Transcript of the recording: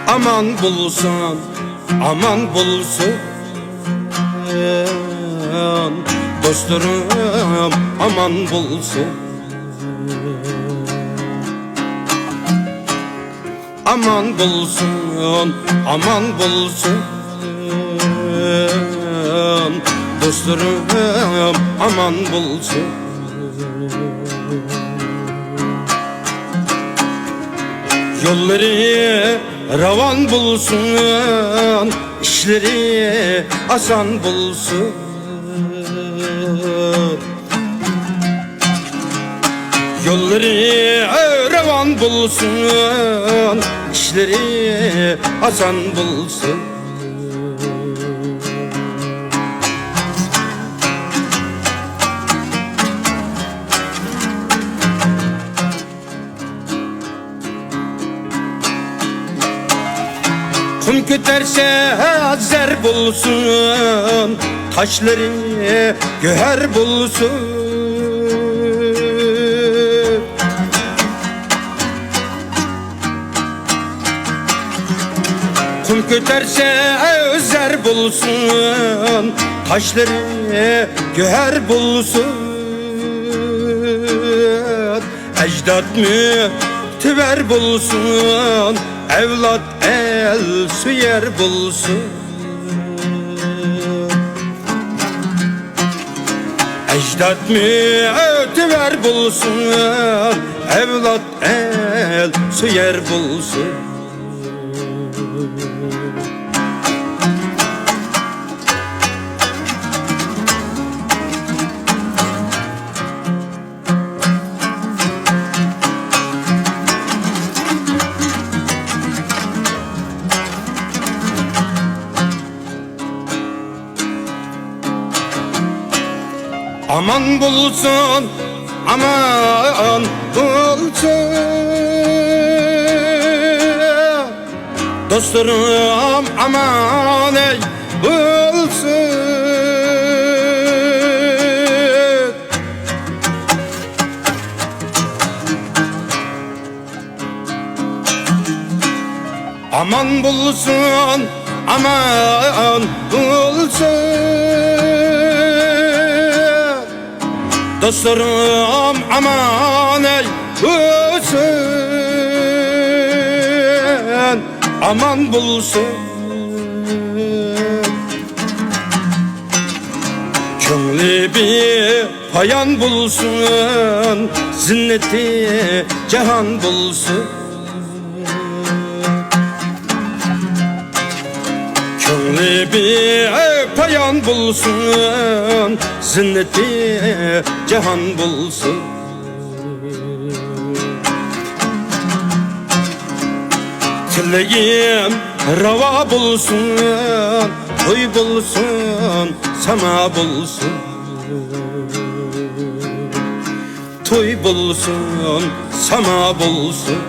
aman bulsun, aman bulsun. Dostlarım aman bulsun, aman bulsun, aman bulsun. Dostlarım aman bulsun. Yolları ravan bulsun, işleri asan bulsun. Yolları ravan bulsun, işleri asan bulsun. Kum köterse zer bulsun, taşları göher bulsun. Kum köterse zer bulsun, taşları göher bulsun. Ecdat mı tüver bulsun, evlat el süyer bulsun. Ecdat mı ötüver bulsun, evlat el süyer bulsun. Aman bulsun, aman bulsun. Dostlarım aman ey bulsun. Aman bulsun, aman bulsun. Dostlarım aman ey bulsun, aman bulsun. Köngli bir payan bulsun, zinneti cihan bulsun. Köngli bir payan bulsun, zinneti cihan bulsun. Dileğim rava bulsun, toy bulsun, sema bulsun. Toy bulsun, sema bulsun.